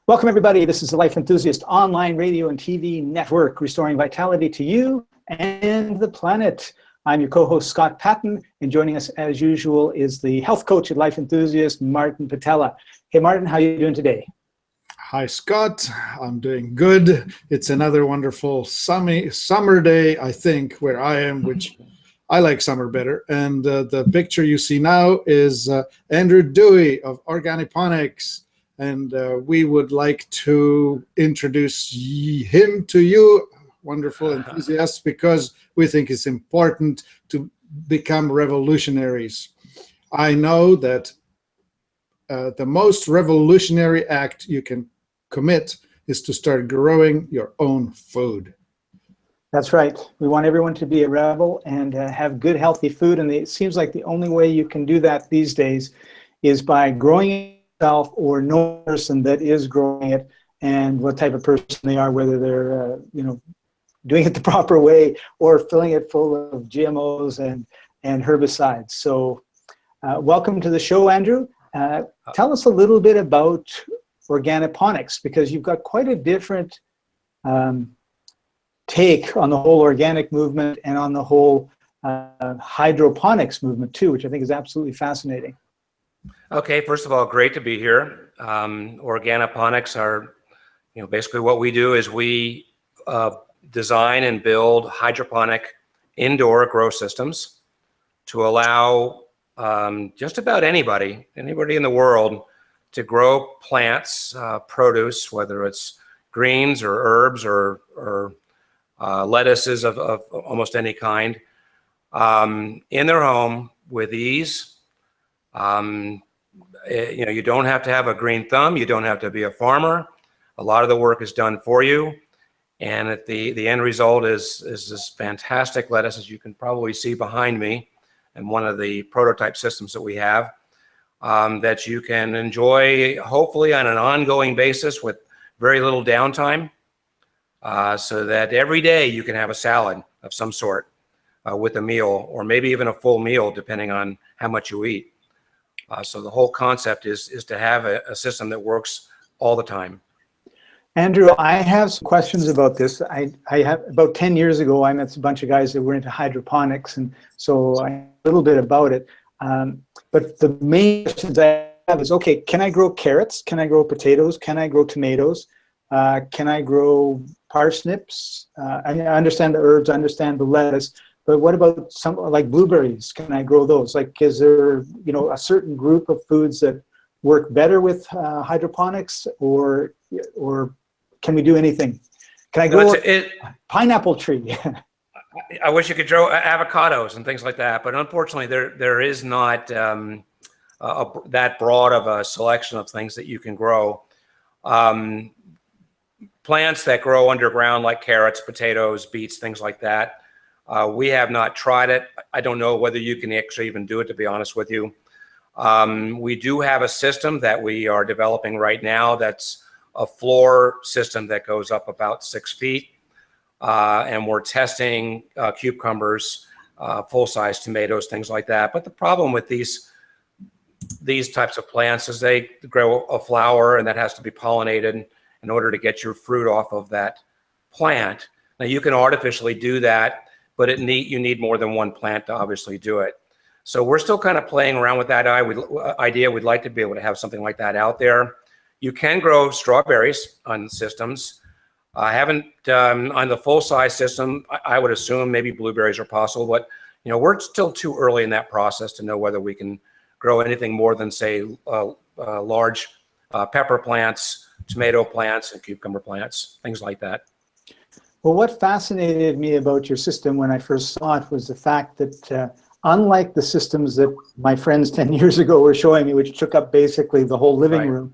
Welcome, everybody. This is the Life Enthusiast online radio and TV network, restoring vitality to you and the planet. I'm your co-host, Scott Patton, and joining us as usual is the health coach at Life Enthusiast, Martin Patella. Hey, Martin, how are you doing today? Hi, Scott. I'm doing good. It's another wonderful summer day, I think, where I am, which I like summer better. And the picture you see now is Andrew Dewey of Organiponics. And we would like to introduce him to you, wonderful enthusiasts, because we think it's important to become revolutionaries. I know that the most revolutionary act you can commit is to start growing your own food. That's right. We want everyone to be a rebel and have good, healthy food. And it seems like the only way you can do that these days is by growing it yourself or know a person that is growing it and what type of person they are, whether they're doing it the proper way or filling it full of GMOs and herbicides. So welcome to the show, Andrew. Tell us a little bit about Organiponics, because you've got quite a different take on the whole organic movement and on the whole hydroponics movement too, which I think is absolutely fascinating. Okay, first of all, great to be here. Organiponics are, basically what we do is we design and build hydroponic indoor grow systems to allow just about anybody in the world to grow plants, produce, whether it's greens or herbs or lettuces of almost any kind, in their home with ease. You don't have to have a green thumb. You don't have to be a farmer. A lot of the work is done for you. And at the end result is this fantastic lettuce, as you can probably see behind me, and one of the prototype systems that we have, that you can enjoy hopefully on an ongoing basis with very little downtime, so that every day you can have a salad of some sort with a meal, or maybe even a full meal depending on how much you eat. So the whole concept is to have a system that works all the time. Andrew, I have some questions about this. I have about 10 years ago, I met a bunch of guys that were into hydroponics, and so I know a little bit about it. But the main questions I have is, okay, can I grow carrots? Can I grow potatoes? Can I grow tomatoes? Can I grow parsnips? I understand the herbs, I understand the lettuce, but what about some like blueberries? Can I grow those? Like, is there a certain group of foods that work better with hydroponics, or can we do anything? Can I grow a pineapple tree? I wish you could grow avocados and things like that, but unfortunately there is not that broad of a selection of things that you can grow. Plants that grow underground like carrots, potatoes, beets, things like that, we have not tried it. I don't know whether you can actually even do it, to be honest with you. We do have a system that we are developing right now that's a floor system that goes up about 6 feet. And we're testing cucumbers, full-size tomatoes, things like that. But the problem with these types of plants is they grow a flower, and that has to be pollinated in order to get your fruit off of that plant. Now, you can artificially do that, but you need more than one plant to obviously do it. So we're still kind of playing around with that idea. We'd like to be able to have something like that out there. You can grow strawberries on systems. I haven't on the full-size system. I would assume maybe blueberries are possible, but we're still too early in that process to know whether we can grow anything more than, say, large pepper plants, tomato plants, and cucumber plants, things like that. Well, what fascinated me about your system when I first saw it was the fact that unlike the systems that my friends 10 years ago were showing me, which took up basically the whole living room,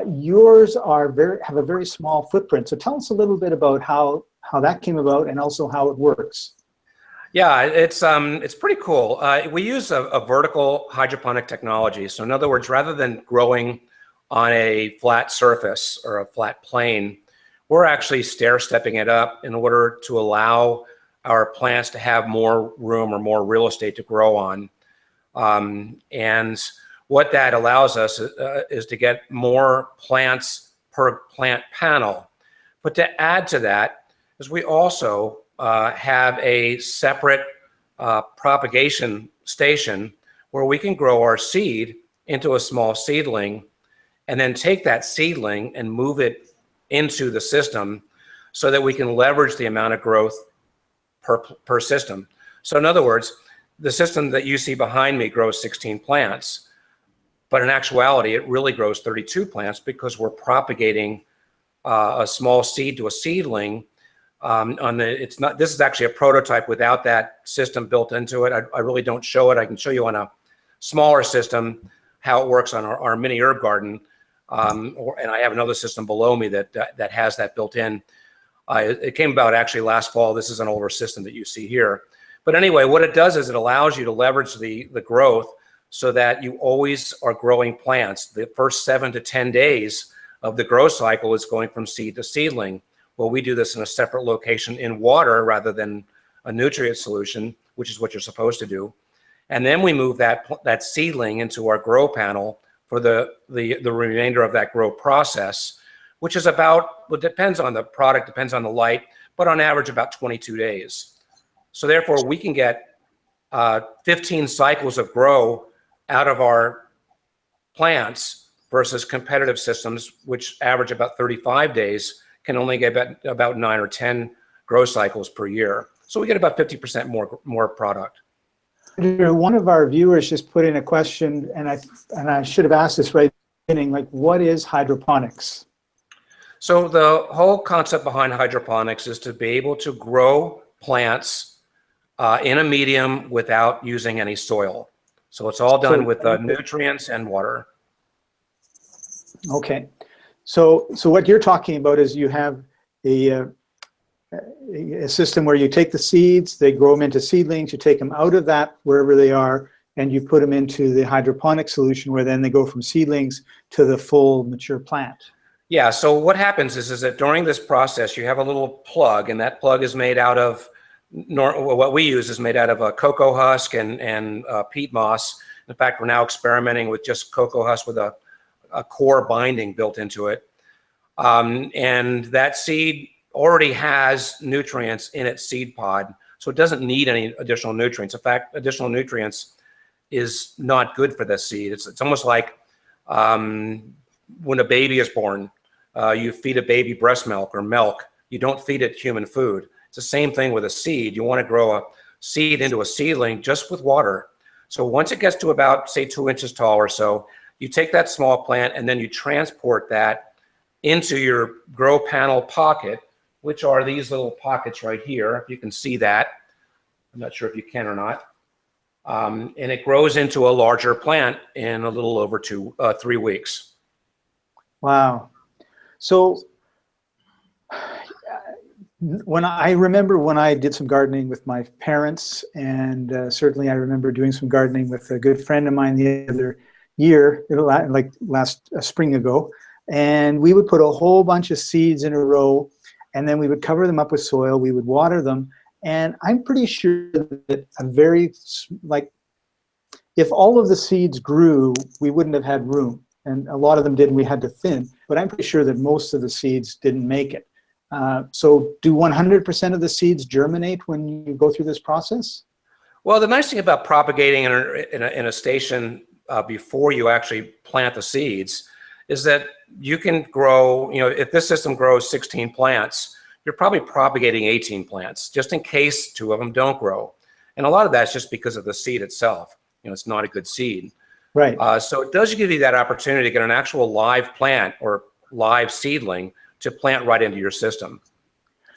yours have a very small footprint. So tell us a little bit about how that came about and also how it works. Yeah, it's pretty cool. We use a vertical hydroponic technology. So in other words, rather than growing on a flat surface or a flat plane, we're actually stair-stepping it up in order to allow our plants to have more room or more real estate to grow on. And what that allows us is to get more plants per plant panel. But to add to that is we also have a separate propagation station where we can grow our seed into a small seedling and then take that seedling and move it into the system so that we can leverage the amount of growth per system. So in other words, the system that you see behind me grows 16 plants, but in actuality, it really grows 32 plants because we're propagating a small seed to a seedling. This is actually a prototype without that system built into it. I really don't show it. I can show you on a smaller system how it works on our mini herb garden. And I have another system below me that has that built in. It came about actually last fall. This is an older system that you see here. But anyway, what it does is it allows you to leverage the growth so that you always are growing plants. The first 7 to 10 days of the growth cycle is going from seed to seedling. Well, we do this in a separate location in water rather than a nutrient solution, which is what you're supposed to do. And then we move that seedling into our grow panel for the remainder of that grow process, which is about, well, depends on the product, depends on the light, but on average about 22 days. So therefore we can get 15 cycles of grow out of our plants versus competitive systems, which average about 35 days, can only get about 9 or 10 grow cycles per year. So we get about 50% more product. One of our viewers just put in a question, and I should have asked this right at the beginning, like, what is hydroponics? So the whole concept behind hydroponics is to be able to grow plants in a medium without using any soil. So it's all done with nutrients and water. Okay. So what you're talking about is you have a system where you take the seeds, they grow them into seedlings, you take them out of that wherever they are, and you put them into the hydroponic solution where then they go from seedlings to the full mature plant. Yeah, so what happens is that during this process, you have a little plug, and that plug is made out of, what we use is made out of a cocoa husk and peat moss. In fact, we're now experimenting with just cocoa husk with a core binding built into it. And that seed already has nutrients in its seed pod, so it doesn't need any additional nutrients. In fact, additional nutrients is not good for the seed. It's almost like when a baby is born, you feed a baby breast milk or milk. You don't feed it human food. It's the same thing with a seed. You want to grow a seed into a seedling just with water. So once it gets to about, say, 2 inches tall or so, you take that small plant and then you transport that into your grow panel pocket, which are these little pockets right here. If you can see that. I'm not sure if you can or not. And it grows into a larger plant in a little over 3 weeks. Wow. So I remember when I did some gardening with my parents, and certainly I remember doing some gardening with a good friend of mine the other year, like last spring ago, and we would put a whole bunch of seeds in a row, and then we would cover them up with soil, we would water them, and I'm pretty sure that if all of the seeds grew, we wouldn't have had room, and a lot of them did, and we had to thin, but I'm pretty sure that most of the seeds didn't make it. So do 100% of the seeds germinate when you go through this process? Well, the nice thing about propagating in a station before you actually plant the seeds is that you can grow, if this system grows 16 plants, you're probably propagating 18 plants, just in case 2 of them don't grow. And a lot of that's just because of the seed itself. It's not a good seed. Right. So it does give you that opportunity to get an actual live plant or live seedling to plant right into your system.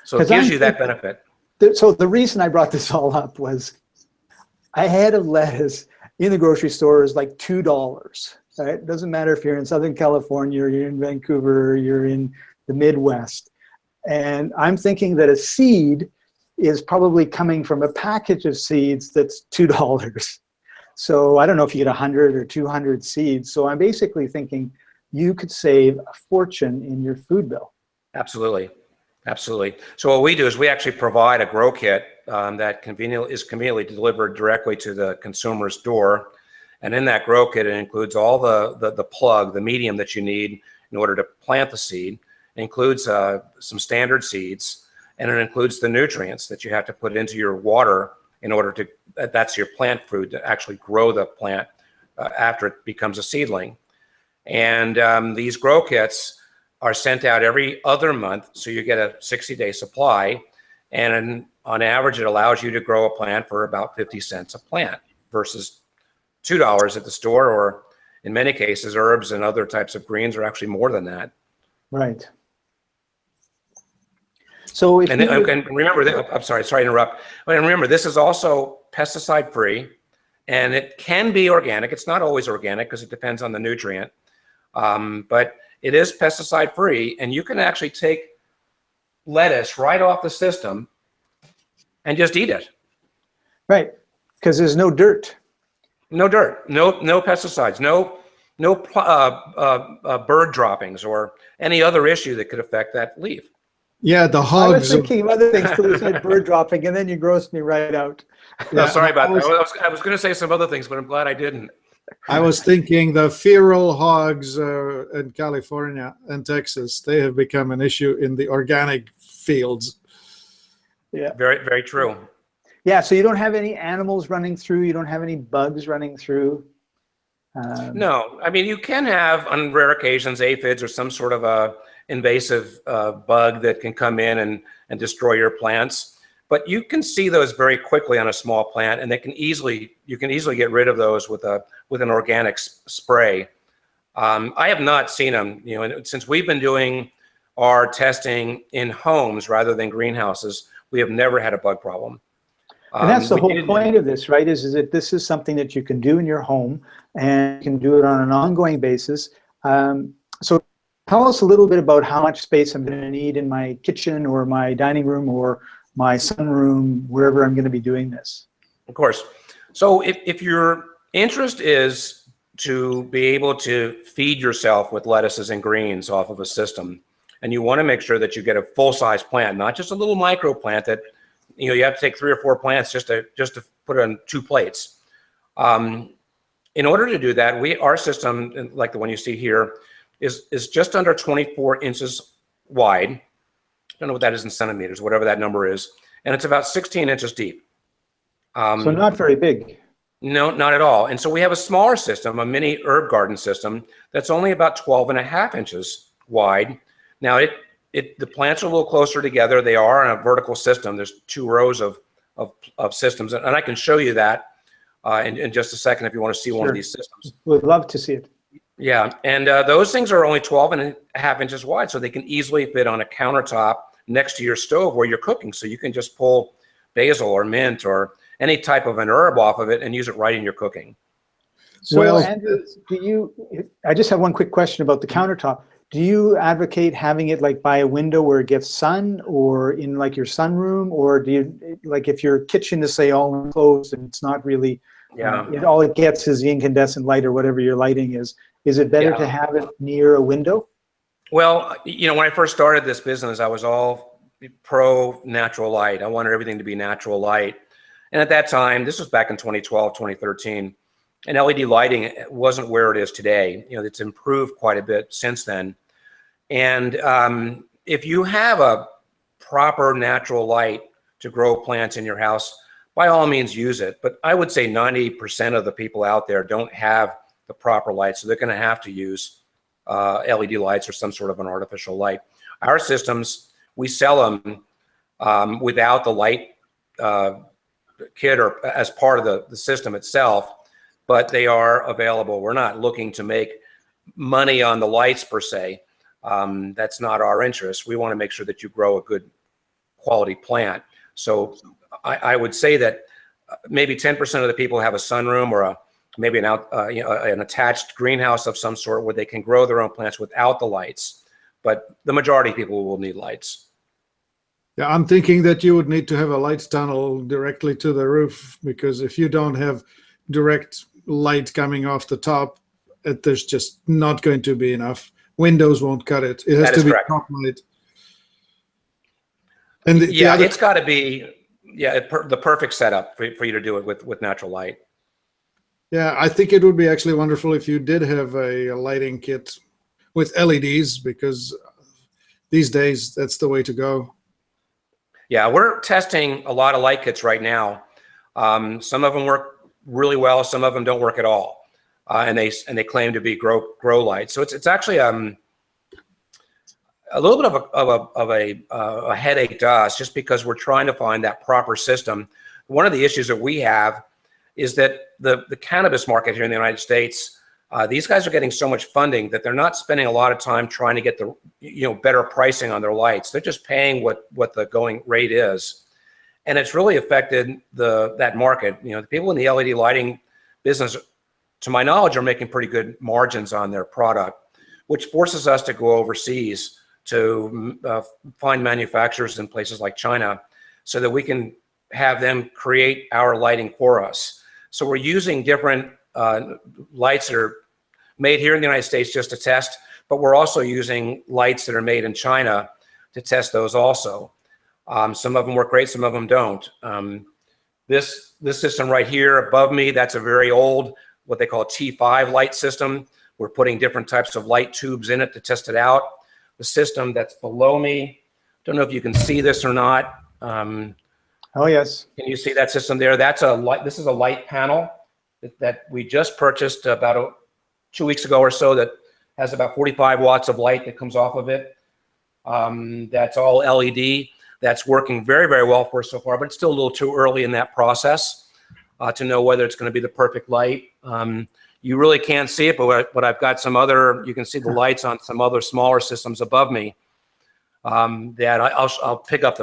So it gives you that benefit. So the reason I brought this all up was I had a lettuce in the grocery store is like $2. Right? It doesn't matter if you're in Southern California or you're in Vancouver or you're in the Midwest. And I'm thinking that a seed is probably coming from a package of seeds that's $2. So I don't know if you get 100 or 200 seeds. So I'm basically thinking you could save a fortune in your food bill. Absolutely. Absolutely. So what we do is we actually provide a grow kit that is conveniently delivered directly to the consumer's door. And in that grow kit, it includes all the plug, the medium that you need, in order to plant the seed. It includes some standard seeds, and it includes the nutrients that you have to put into your water in order to, that's your plant food, to actually grow the plant after it becomes a seedling. And these grow kits are sent out every other month, so you get a 60-day supply, and on average it allows you to grow a plant for about 50 cents a plant versus $2 at the store, or in many cases herbs and other types of greens are actually more than that. Right. So if and remember, I'm sorry to interrupt, but remember, this is also pesticide free, and it can be organic. It's not always organic because it depends on the nutrient, but it is pesticide free, and you can actually take lettuce right off the system and just eat it. Right, because there's no dirt. No dirt, no pesticides, no bird droppings or any other issue that could affect that leaf. Yeah, the hogs. I was thinking of other things till you said bird dropping, and then you grossed me right out. No, sorry about that. I was going to say some other things, but I'm glad I didn't. I was thinking the feral hogs in California and Texas, they have become an issue in the organic fields. Yeah. Very, very true. Yeah, so you don't have any animals running through, you don't have any bugs running through. No, I mean, you can have, on rare occasions, aphids or some sort of a invasive bug that can come in and destroy your plants. But you can see those very quickly on a small plant, and you can easily get rid of those with an organic spray. I have not seen them, and since we've been doing our testing in homes rather than greenhouses, we have never had a bug problem. And that's the whole point of this, right? Is that this is something that you can do in your home, and you can do it on an ongoing basis. So tell us a little bit about how much space I'm going to need in my kitchen or my dining room or my sunroom, wherever I'm going to be doing this. Of course. So if your interest is to be able to feed yourself with lettuces and greens off of a system, and you want to make sure that you get a full-size plant, not just a little micro plant that you have to take 3 or 4 plants just to put on 2 plates. In order to do that, our system, like the one you see here, is just under 24 inches wide. I don't know what that is in centimeters, whatever that number is, and it's about 16 inches deep. So not very big. No, not at all. And so we have a smaller system, a mini herb garden system, that's only about 12.5 inches wide. Now the plants are a little closer together. They are in a vertical system. There's 2 rows of systems, and I can show you that in just a second if you want to see one of these systems. We'd love to see it. Yeah, and those things are only 12.5 inches wide, so they can easily fit on a countertop next to your stove where you're cooking. So you can just pull basil or mint or any type of an herb off of it and use it right in your cooking. So Andrew, I just have one quick question about the countertop. Do you advocate having it like by a window where it gets sun, or in like your sunroom, or do you, like if your kitchen is say all enclosed and it's not really, all it gets is the incandescent light or whatever your lighting is it better to have it near a window? Well, when I first started this business, I was all pro natural light. I wanted everything to be natural light. And at that time, this was back in 2012, 2013, and LED lighting wasn't where it is today. It's improved quite a bit since then. And if you have a proper natural light to grow plants in your house, by all means use it. But I would say 90% of the people out there don't have the proper light, so they're going to have to use LED lights or some sort of an artificial light. Our systems, we sell them without the light kit or as part of the system itself, but they are available. We're not looking to make money on the lights per se. That's not our interest. We want to make sure that you grow a good quality plant. So I would say that maybe 10% of the people have a sunroom or maybe an attached greenhouse of some sort where they can grow their own plants without the lights. But the majority of people will need lights. Yeah, I'm thinking that you would need to have a light tunnel directly to the roof, because if you don't have direct light coming off the top, there's just not going to be enough. Windows won't cut it. It has to be top light. And it's got to be the perfect setup for you to do it with natural light. Yeah, I think it would be actually wonderful if you did have a lighting kit with LEDs, because these days that's the way to go. Yeah, we're testing a lot of light kits right now. Some of them work really well, some of them don't work at all, and they claim to be grow lights. So it's actually a little bit of a headache to us, just because we're trying to find that proper system. One of the issues that we have is that the cannabis market here in the United States, these guys are getting so much funding that they're not spending a lot of time trying to get the better pricing on their lights. They're just paying what the going rate is, and it's really affected that market. The people in the LED lighting business, to my knowledge, are making pretty good margins on their product, which forces us to go overseas to find manufacturers in places like China so that we can have them create our lighting for us. So we're using different lights that are made here in the United States just to test, but we're also using lights that are made in China to test those also. Some of them work great, some of them don't. This system right here above me, that's a very old, what they call a T5 light system. We're putting different types of light tubes in it to test it out. The system that's below me, don't know if you can see this or not. Oh, yes. Can you see that system there? That's a light. This is a light panel that we just purchased about 2 weeks ago or so, that has about 45 watts of light that comes off of it. That's all LED. That's working very, very well for us so far, but it's still a little too early in that process to know whether it's going to be the perfect light. You really can't see it, but I've got some other, you can see the lights on some other smaller systems above me that I'll pick up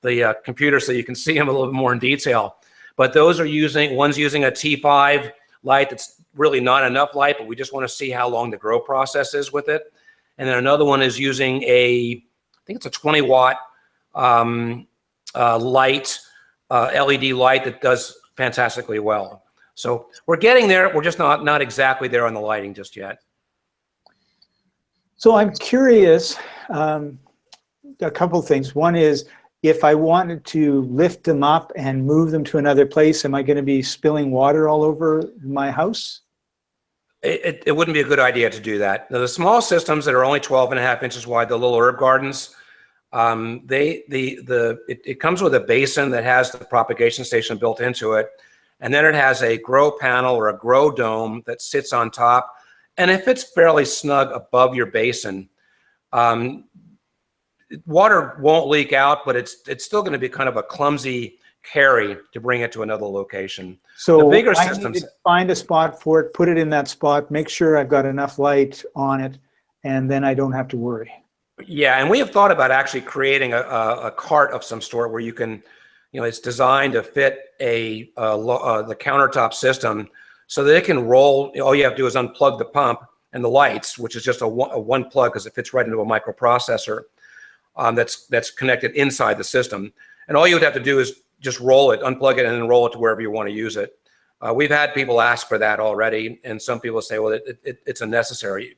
the computer so you can see them a little bit more in detail. But those are one's using a T5 light that's really not enough light, but we just want to see how long the grow process is with it. And then another one is using I think it's a 20 watt light, LED light that does fantastically well. So we're getting there. We're just not exactly there on the lighting just yet. So I'm curious, a couple things. One is, if I wanted to lift them up and move them to another place, am I going to be spilling water all over my house? It wouldn't be a good idea to do that. Now, the small systems that are only 12.5 inches wide, the little herb gardens, it comes with a basin that has the propagation station built into it. And then it has a grow panel or a grow dome that sits on top. And if it's fairly snug above your basin, water won't leak out, but it's still going to be kind of a clumsy carry to bring it to another location. So the bigger I systems, need to find a spot for it, put it in that spot, make sure I've got enough light on it, and then I don't have to worry. Yeah, and we have thought about actually creating a cart of some sort where you can, it's designed to fit the countertop system so that it can roll. All you have to do is unplug the pump and the lights, which is just a one plug because it fits right into a microprocessor that's connected inside the system. And all you would have to do is just roll it, unplug it, and then roll it to wherever you want to use it. We've had people ask for that already, and some people say, well, it's a necessary,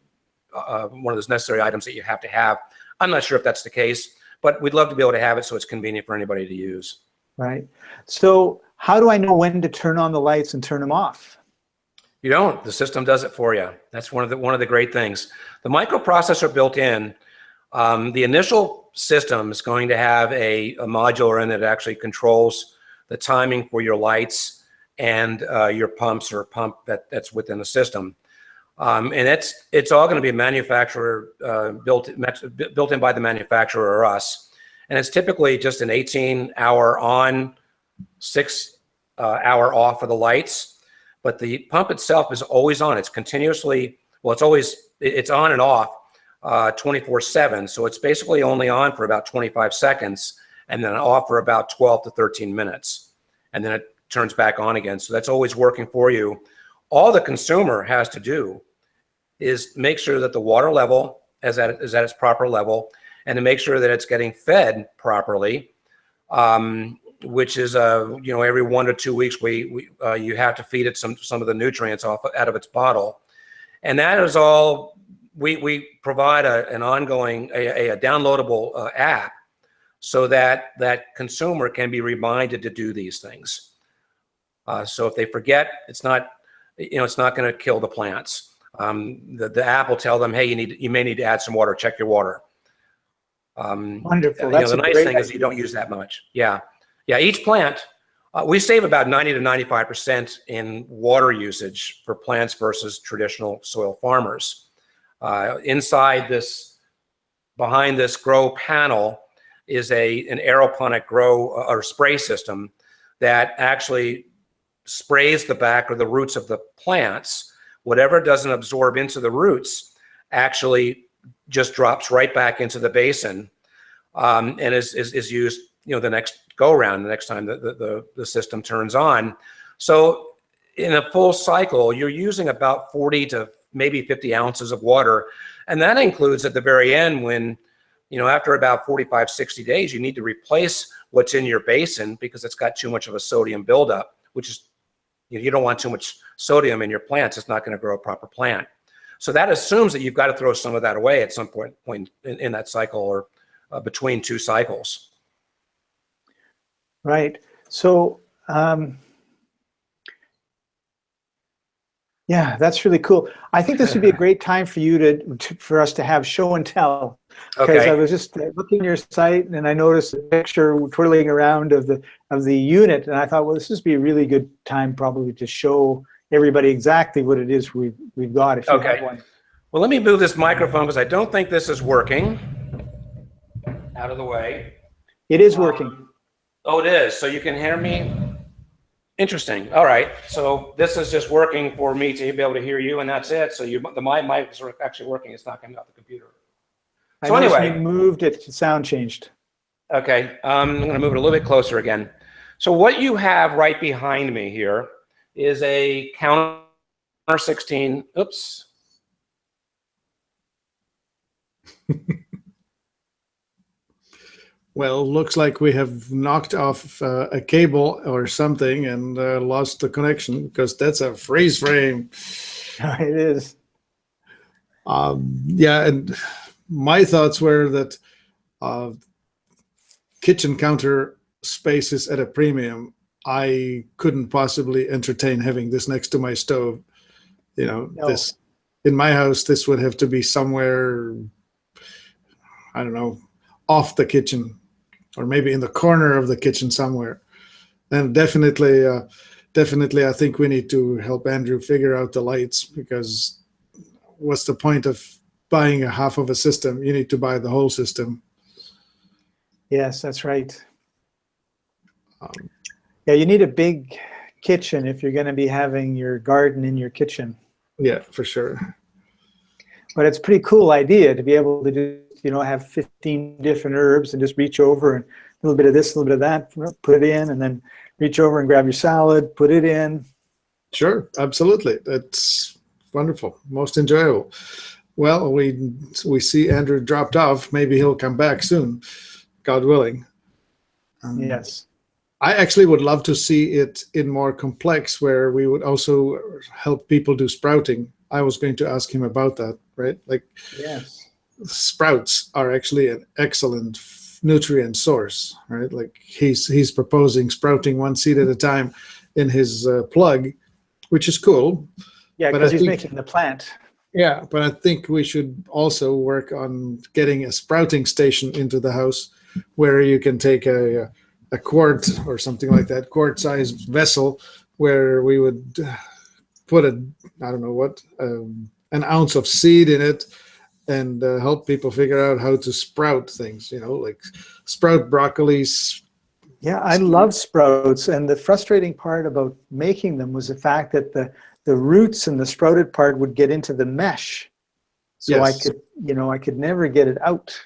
one of those necessary items that you have to have. I'm not sure if that's the case, but we'd love to be able to have it so it's convenient for anybody to use. Right. So how do I know when to turn on the lights and turn them off? You don't. The system does it for you. That's one of the great things. The microprocessor built in, the initial system is going to have a module in it that actually controls the timing for your lights and your pumps or pump that's within the system. And it's all going to be manufacturer built in by the manufacturer or us. And it's typically just an 18-hour on, 6-hour off for the lights. But the pump itself is always on. It's continuously, well, it's on and off 24/7. So it's basically only on for about 25 seconds and then off for about 12 to 13 minutes. And then it turns back on again. So that's always working for you. All the consumer has to do is make sure that the water level is at its proper level, and to make sure that it's getting fed properly, which is every 1 to 2 weeks you have to feed it some of the nutrients out of its bottle, and that is all. We provide an ongoing a downloadable app so that consumer can be reminded to do these things. So if they forget, it's not going to kill the plants. The app will tell them, hey, you may need to add some water. Check your water. Wonderful. The nice thing is you don't use that much. Yeah. Each plant, we save about 90 to 95% in water usage for plants versus traditional soil farmers. Behind this grow panel is an aeroponic grow or spray system that actually sprays the back or the roots of the plants. Whatever doesn't absorb into the roots actually just drops right back into the basin, and is used, the next go around, the next time the system turns on. So in a full cycle, you're using about 40 to maybe 50 ounces of water. And that includes at the very end when, after about 45, 60 days, you need to replace what's in your basin because it's got too much of a sodium buildup, which is, you don't want too much sodium in your plants. It's not going to grow a proper plant. So that assumes that you've got to throw some of that away at some point in that cycle or between two cycles. Right. So, yeah, that's really cool. I think this would be a great time for you for us to have show and tell. Because Okay. I was just looking at your site and I noticed a picture twirling around of the unit, and I thought, well, this would be a really good time probably to show everybody exactly what it is we've got. If you have one. Well, let me move this microphone because I don't think this is working. Out of the way. It is working. Oh, it is. So you can hear me? Interesting. All right. So this is just working for me to be able to hear you, and that's it. So my mic is actually working. It's not coming off the computer. So anyway, you moved it. Sound changed. Okay. I'm going to move it a little bit closer again. So what you have right behind me here is a counter 16. Oops. Well, looks like we have knocked off a cable or something and lost the connection because that's a freeze frame. It is. Yeah, and my thoughts were that kitchen counter space is at a premium. I couldn't possibly entertain having this next to my stove. No. This in my house, this would have to be somewhere, I don't know, off the kitchen, or maybe in the corner of the kitchen somewhere. And definitely, I think we need to help Andrew figure out the lights, because what's the point of buying a half of a system? You need to buy the whole system. Yes, that's right. Yeah, you need a big kitchen if you're going to be having your garden in your kitchen. Yeah, for sure. But it's a pretty cool idea to be able to do, have 15 different herbs and just reach over and a little bit of this, a little bit of that, put it in, and then reach over and grab your salad, put it in. Sure, absolutely. That's wonderful, most enjoyable. Well, we see Andrew dropped off. Maybe he'll come back soon, God willing. Yes. I actually would love to see it in more complex, where we would also help people do sprouting. I was going to ask him about that, right? Like, yes, sprouts are actually an excellent nutrient source, right? Like he's proposing sprouting one seed at a time in his plug, which is cool. Yeah, because he's making the plant. Yeah, but I think we should also work on getting a sprouting station into the house, where you can take a quart or something like that, quart-sized vessel, where we would put an ounce of seed in it, and help people figure out how to sprout things, like sprout broccoli. Yeah, I love sprouts, and the frustrating part about making them was the fact that the roots and the sprouted part would get into the mesh. So yes. I could never get it out.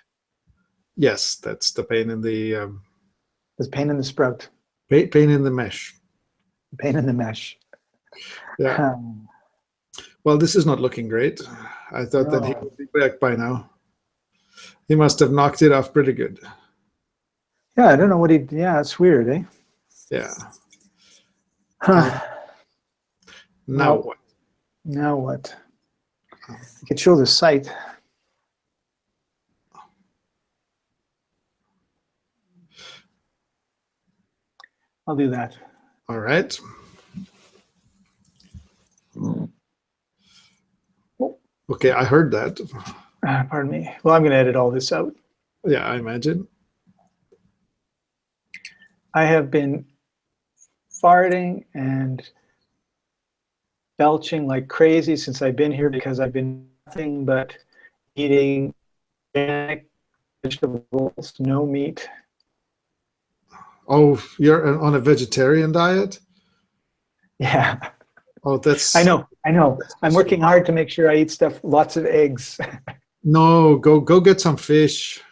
Yes, that's the pain in the... There's pain in the sprout. Pain in the mesh. Pain in the mesh. Yeah. Well, this is not looking great. I thought that he would be back by now. He must have knocked it off pretty good. Yeah, I don't know what yeah, it's weird, eh? Yeah. Now what? Now what? You could show the site. I'll do that. All right. Oh. Okay, I heard that. Pardon me. Well, I'm going to edit all this out. Yeah, I imagine. I have been farting and belching like crazy since I've been here because I've been nothing but eating organic vegetables, no meat. Oh, you're on a vegetarian diet? Yeah, Oh, that's... I know. I'm working hard to make sure I eat stuff, lots of eggs. No, go get some fish.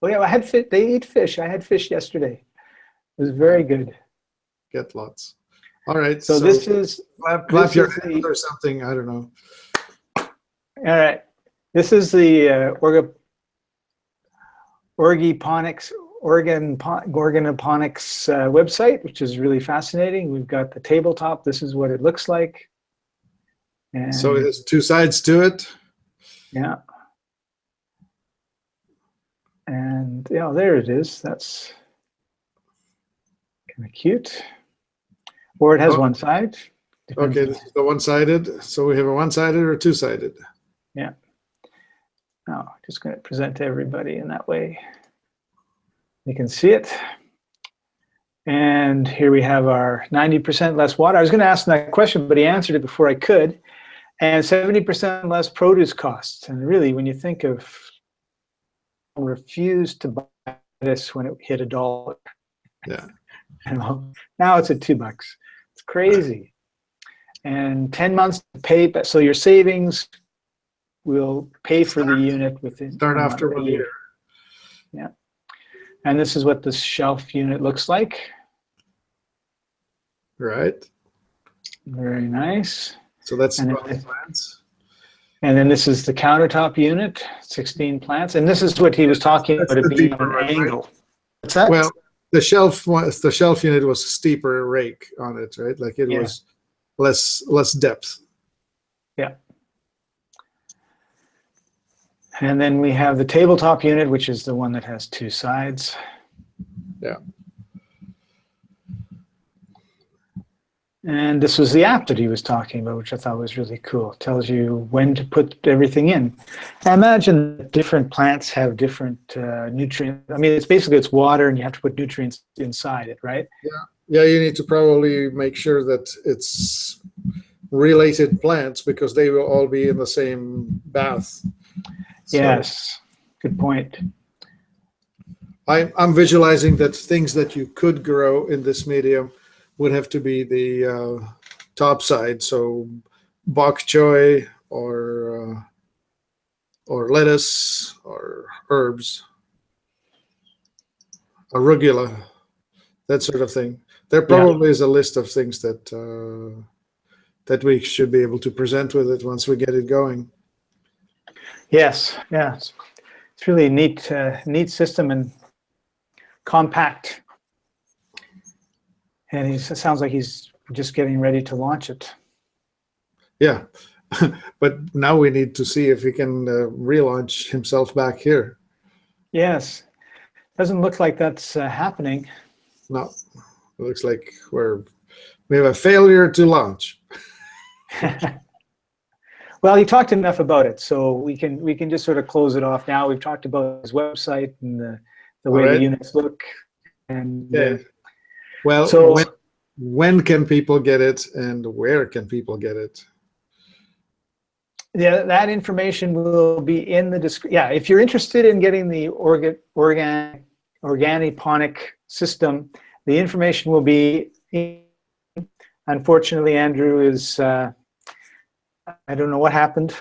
Oh yeah, I had fish. They eat fish. I had fish yesterday. It was very good. Get lots. All right. So this is clap your hands or something. I don't know. all right. This is the orgiponics website, which is really fascinating. We've got the tabletop. This is what it looks like. And so it has two sides to it. Yeah. And yeah, there it is. That's kind of cute. Or it has one side. Depends. Okay, this is the one-sided. So we have a one-sided or two-sided. Yeah. Now, just going to present to everybody in that way. You can see it. And here we have our 90% less water. I was going to ask that question, but he answered it before I could. And 70% less produce costs. And really, when you think of refused to buy this when it hit $1. Yeah. You know, now it's at $2. It's crazy. And 10 months to pay, so your savings will pay for the unit within Start after 1 year. Yeah. And this is what the shelf unit looks like. Right. Very nice. So that's And 12 plants. And then this is the countertop unit, 16 plants. And this is what he was talking about, it being an angle. What's that? Well, the shelf unit was a steeper rake on it, right? Like it was less depth. Yeah. And then we have the tabletop unit, which is the one that has two sides. Yeah. And this was the app that he was talking about, which I thought was really cool. It tells you when to put everything in. I imagine that different plants have different nutrients. I mean, it's water, and you have to put nutrients inside it, right? Yeah, you need to probably make sure that it's related plants because they will all be in the same bath. So yes, good point. I'm visualizing that things that you could grow in this medium would have to be the top side, so bok choy or lettuce or herbs, arugula, that sort of thing. There probably is a list of things that that we should be able to present with it once we get it going. Yes, yeah, it's really a neat system and compact. And it sounds like he's just getting ready to launch it. Yeah, but now we need to see if he can relaunch himself back here. Yes, doesn't look like that's happening. No, it looks like we have a failure to launch. Well, he talked enough about it, so we can just sort of close it off now. We've talked about his website and the way the units look. And well, so when can people get it, and where can people get it? Yeah, that information will be in the description. Yeah, if you're interested in getting the organiponic system, the information will be in. Unfortunately, Andrew is, I don't know what happened.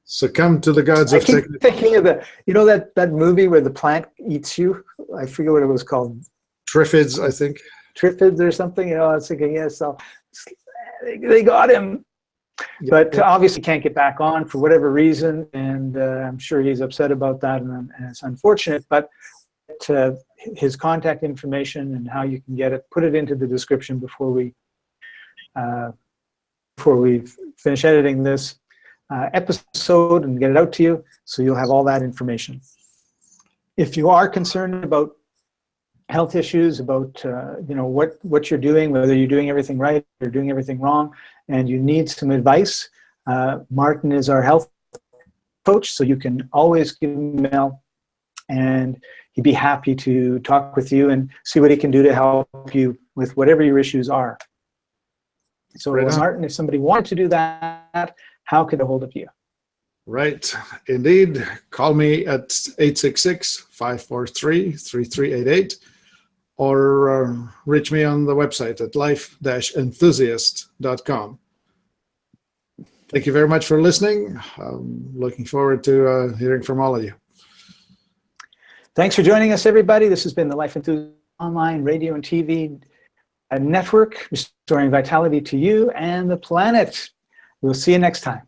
Succumb to the gods of technology. I keep thinking of that movie where the plant eats you? I forget what it was called. Triffids, I think. Triffids or something. I was thinking, yes, so they got him. But obviously can't get back on for whatever reason, and I'm sure he's upset about that, and it's unfortunate. But his contact information and how you can get it, put it into the description before we finish editing this episode and get it out to you, so you'll have all that information. If you are concerned about health issues, about what you're doing, whether you're doing everything right or doing everything wrong, and you need some advice, Martin is our health coach, so you can always give him an email, and he'd be happy to talk with you and see what he can do to help you with whatever your issues are. So, Right on. Martin, if somebody wanted to do that, how could they hold of you? Right, indeed. Call me at 866-543-3388 or reach me on the website at life-enthusiast.com. Thank you very much for listening. I'm looking forward to hearing from all of you. Thanks for joining us, everybody. This has been the Life Enthusiast online radio and TV network, restoring vitality to you and the planet. We'll see you next time.